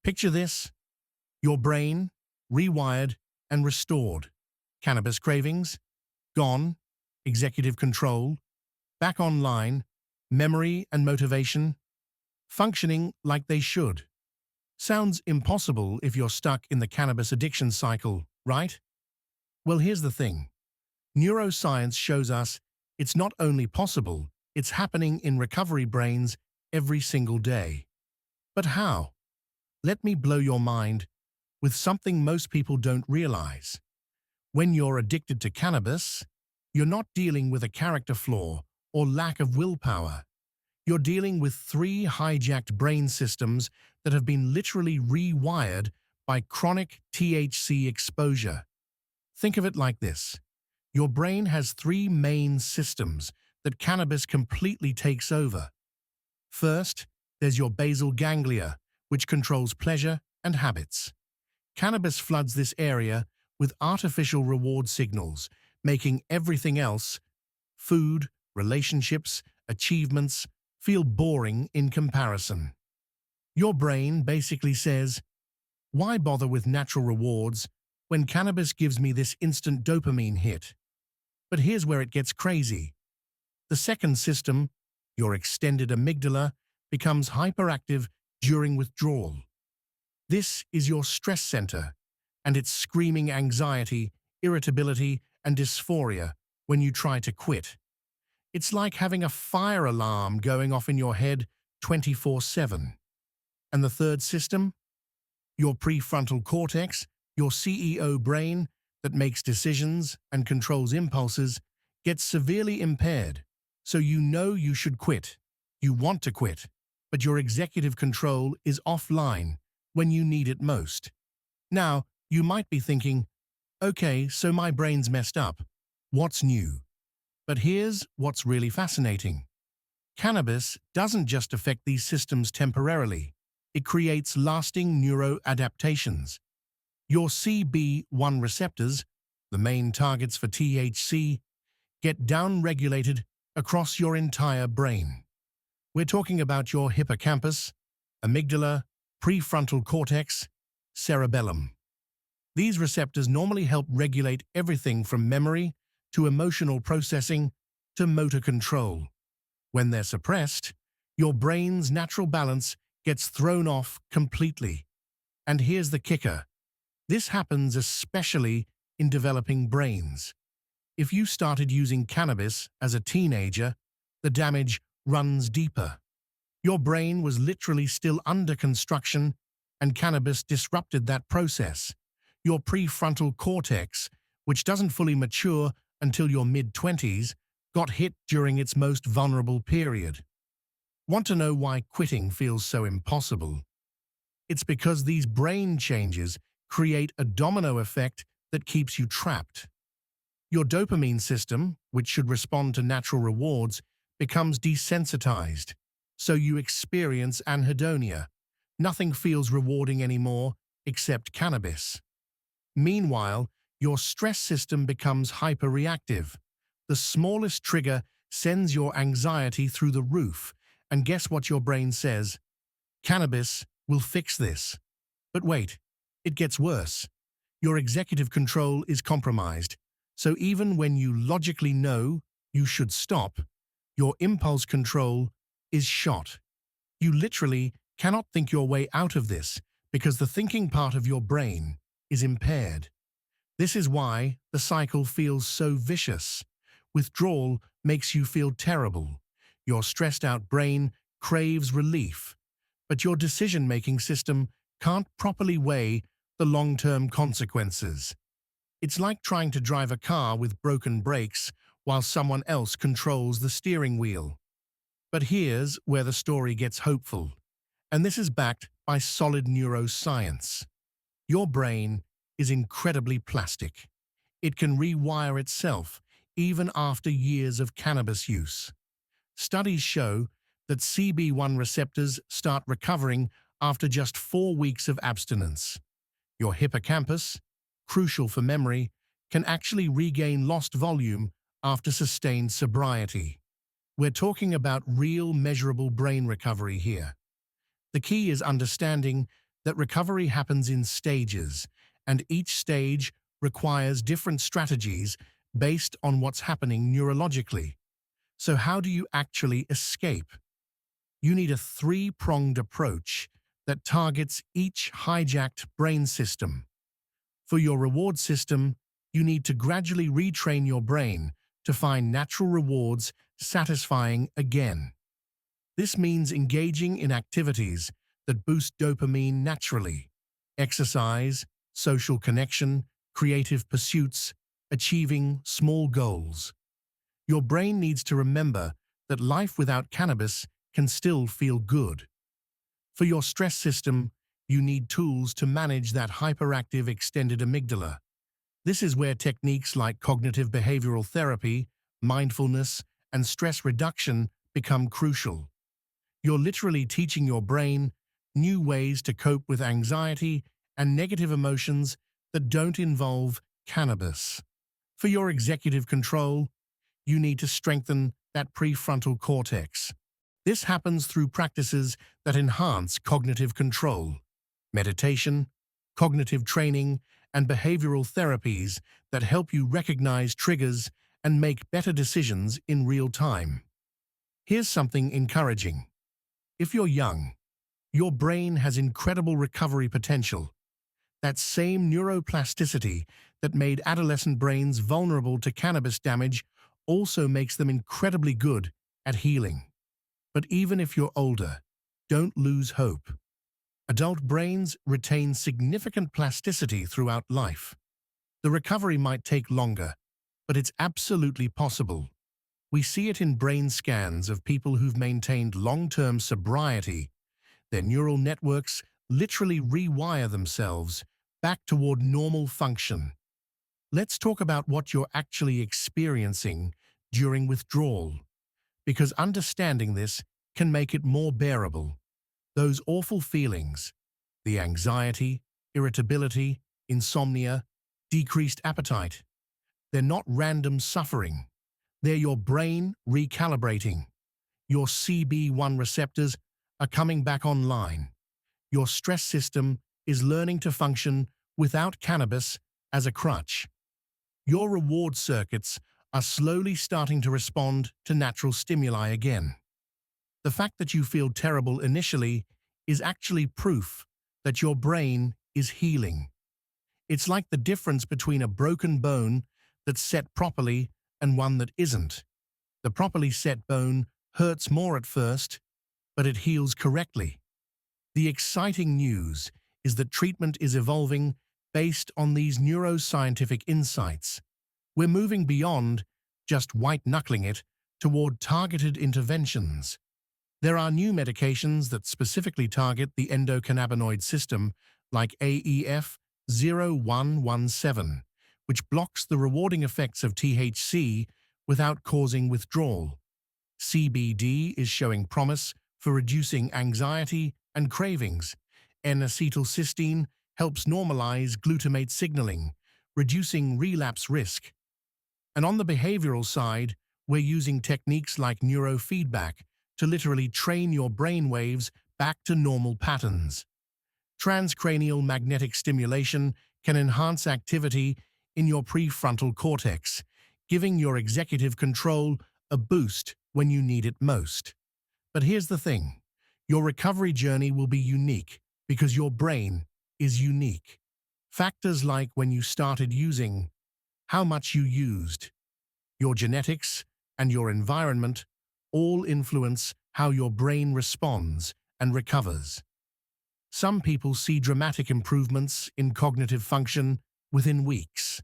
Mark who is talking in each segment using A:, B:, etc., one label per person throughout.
A: Picture this: your brain rewired and restored. Cannabis cravings gone, executive control back online, memory and motivation functioning like they should. Sounds impossible if you're stuck in the cannabis addiction cycle, right? Well, here's the thing. Neuroscience shows us it's not only possible, it's happening in recovery brains every single day. But how? Let me blow your mind with something most people don't realize. When you're addicted to cannabis, you're not dealing with a character flaw or lack of willpower. You're dealing with three hijacked brain systems that have been literally rewired by chronic THC exposure. Think of it like this. Your brain has three main systems that cannabis completely takes over. First, there's your basal ganglia, which controls pleasure and habits. Cannabis floods this area with artificial reward signals, making everything else, food, relationships, achievements, feel boring in comparison. Your brain basically says, why bother with natural rewards when cannabis gives me this instant dopamine hit? But here's where it gets crazy. The second system, your extended amygdala, becomes hyperactive during withdrawal. This is your stress center, and it's screaming anxiety, irritability, and dysphoria when you try to quit. It's like having a fire alarm going off in your head 24/7. And the third system? Your prefrontal cortex, your CEO brain that makes decisions and controls impulses, gets severely impaired. So you know you should quit. You want to quit, but your executive control is offline when you need it most. Now, you might be thinking, okay, so my brain's messed up. What's new? But here's what's really fascinating. Cannabis doesn't just affect these systems temporarily. It creates lasting neuroadaptations. Your CB1 receptors, the main targets for THC, get downregulated across your entire brain. We're talking about your hippocampus, amygdala, prefrontal cortex, cerebellum. These receptors normally help regulate everything from memory to emotional processing to motor control. When they're suppressed, your brain's natural balance gets thrown off completely. And here's the kicker. This happens especially in developing brains. If you started using cannabis as a teenager, the damage runs deeper. Your brain was literally still under construction, and cannabis disrupted that process. Your prefrontal cortex, which doesn't fully mature until your mid-20s, got hit during its most vulnerable period. Want to know why quitting feels so impossible? It's because these brain changes create a domino effect that keeps you trapped. Your dopamine system, which should respond to natural rewards, becomes desensitized, so you experience anhedonia. Nothing feels rewarding anymore except cannabis. Meanwhile, your stress system becomes hyperreactive. The smallest trigger sends your anxiety through the roof, and guess what your brain says? Cannabis will fix this. But wait, it gets worse. Your executive control is compromised, so even when you logically know you should stop, your impulse control is shot. You literally cannot think your way out of this because the thinking part of your brain is impaired. This is why the cycle feels so vicious. Withdrawal makes you feel terrible. Your stressed-out brain craves relief, but your decision-making system can't properly weigh the long-term consequences. It's like trying to drive a car with broken brakes while someone else controls the steering wheel. But here's where the story gets hopeful, and this is backed by solid neuroscience. Your brain is incredibly plastic. It can rewire itself even after years of cannabis use. Studies show that CB1 receptors start recovering after just 4 weeks of abstinence. Your hippocampus, crucial for memory, can actually regain lost volume after sustained sobriety. We're talking about real measurable brain recovery here. The key is understanding that recovery happens in stages, and each stage requires different strategies based on what's happening neurologically. So how do you actually escape? You need a three-pronged approach that targets each hijacked brain system. For your reward system, you need to gradually retrain your brain to find natural rewards satisfying again. This means engaging in activities that boost dopamine naturally: exercise, social connection, creative pursuits, achieving small goals. Your brain needs to remember that life without cannabis can still feel good. For your stress system, you need tools to manage that hyperactive extended amygdala. This is where techniques like cognitive behavioral therapy, mindfulness, and stress reduction become crucial. You're literally teaching your brain new ways to cope with anxiety and negative emotions that don't involve cannabis. For your executive control, you need to strengthen that prefrontal cortex. This happens through practices that enhance cognitive control: meditation, cognitive training, and behavioral therapies that help you recognize triggers and make better decisions in real time. Here's something encouraging. If you're young, your brain has incredible recovery potential. That same neuroplasticity that made adolescent brains vulnerable to cannabis damage also makes them incredibly good at healing. But even if you're older, don't lose hope. Adult brains retain significant plasticity throughout life. The recovery might take longer, but it's absolutely possible. We see it in brain scans of people who've maintained long-term sobriety. Their neural networks literally rewire themselves back toward normal function. Let's talk about what you're actually experiencing during withdrawal, because understanding this can make it more bearable. Those awful feelings, the anxiety, irritability, insomnia, decreased appetite, they're not random suffering. They're your brain recalibrating. Your CB1 receptors are coming back online. Your stress system is learning to function without cannabis as a crutch. Your reward circuits are slowly starting to respond to natural stimuli again. The fact that you feel terrible initially is actually proof that your brain is healing. It's like the difference between a broken bone that's set properly and one that isn't. The properly set bone hurts more at first, but it heals correctly. The exciting news is that treatment is evolving based on these neuroscientific insights. We're moving beyond just white-knuckling it toward targeted interventions. There are new medications that specifically target the endocannabinoid system, like AEF 0117, which blocks the rewarding effects of THC without causing withdrawal. CBD is showing promise for reducing anxiety and cravings. N-acetylcysteine helps normalize glutamate signaling, reducing relapse risk. And on the behavioral side, we're using techniques like neurofeedback to literally train your brain waves back to normal patterns. Transcranial magnetic stimulation can enhance activity in your prefrontal cortex, giving your executive control a boost when you need it most. But here's the thing. Your recovery journey will be unique because your brain is unique. Factors like when you started using, how much you used, your genetics, and your environment all influence how your brain responds and recovers. Some people see dramatic improvements in cognitive function within weeks.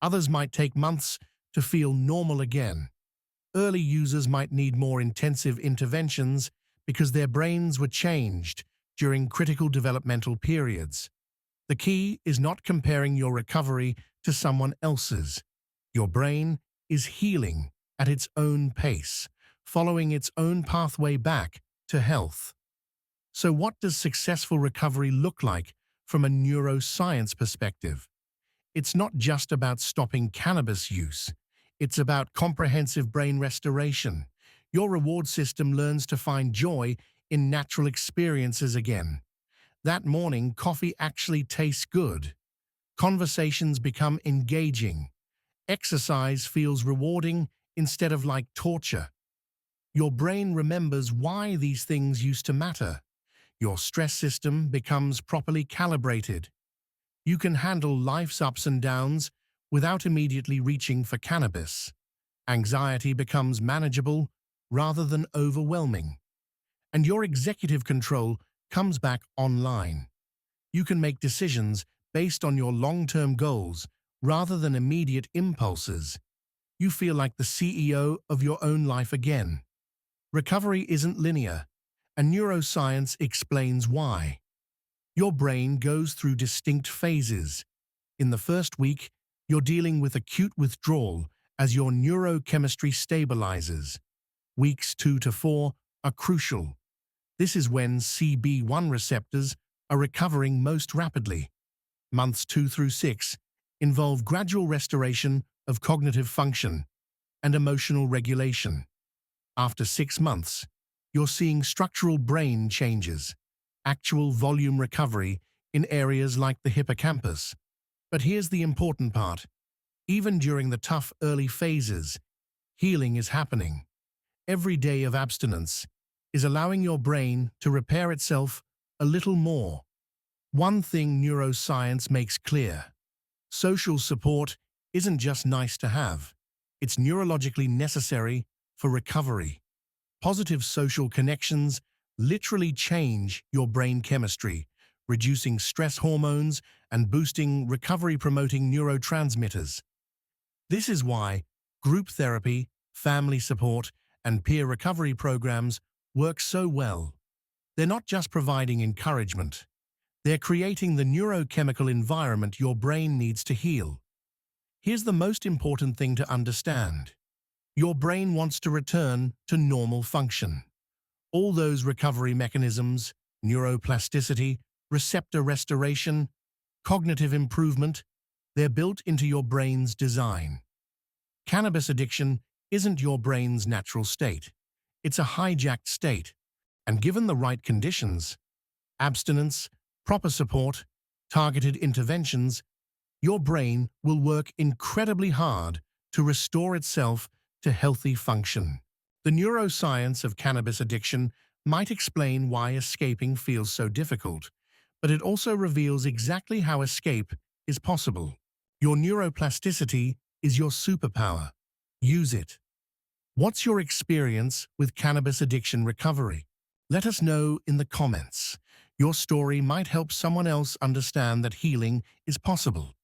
A: Others might take months to feel normal again. Early users might need more intensive interventions because their brains were changed during critical developmental periods. The key is not comparing your recovery to someone else's. Your brain is healing at its own pace, following its own pathway back to health. So what does successful recovery look like from a neuroscience perspective? It's not just about stopping cannabis use. It's about comprehensive brain restoration. Your reward system learns to find joy in natural experiences again. That morning, coffee actually tastes good. Conversations become engaging. Exercise feels rewarding instead of like torture. Your brain remembers why these things used to matter. Your stress system becomes properly calibrated. You can handle life's ups and downs without immediately reaching for cannabis. Anxiety becomes manageable rather than overwhelming. And your executive control comes back online. You can make decisions based on your long-term goals rather than immediate impulses. You feel like the CEO of your own life again. Recovery isn't linear, and neuroscience explains why. Your brain goes through distinct phases. In the first week, you're dealing with acute withdrawal as your neurochemistry stabilizes. Weeks 2 to 4 are crucial. This is when CB1 receptors are recovering most rapidly. Months 2 through 6 involve gradual restoration of cognitive function and emotional regulation. After 6 months, you're seeing structural brain changes, actual volume recovery in areas like the hippocampus. But here's the important part. Even during the tough early phases, healing is happening. Every day of abstinence is allowing your brain to repair itself a little more. One thing neuroscience makes clear: social support isn't just nice to have, it's neurologically necessary for recovery. Positive social connections literally change your brain chemistry, reducing stress hormones and boosting recovery-promoting neurotransmitters. This is why group therapy, family support, and peer recovery programs work so well. They're not just providing encouragement. They're creating the neurochemical environment your brain needs to heal. Here's the most important thing to understand. Your brain wants to return to normal function. All those recovery mechanisms, neuroplasticity, receptor restoration, cognitive improvement, they're built into your brain's design. Cannabis addiction isn't your brain's natural state. It's a hijacked state. And given the right conditions, abstinence, proper support, targeted interventions, your brain will work incredibly hard to restore itself to healthy function. The neuroscience of cannabis addiction might explain why escaping feels so difficult, but it also reveals exactly how escape is possible. Your neuroplasticity is your superpower. Use it. What's your experience with cannabis addiction recovery? Let us know in the comments. Your story might help someone else understand that healing is possible.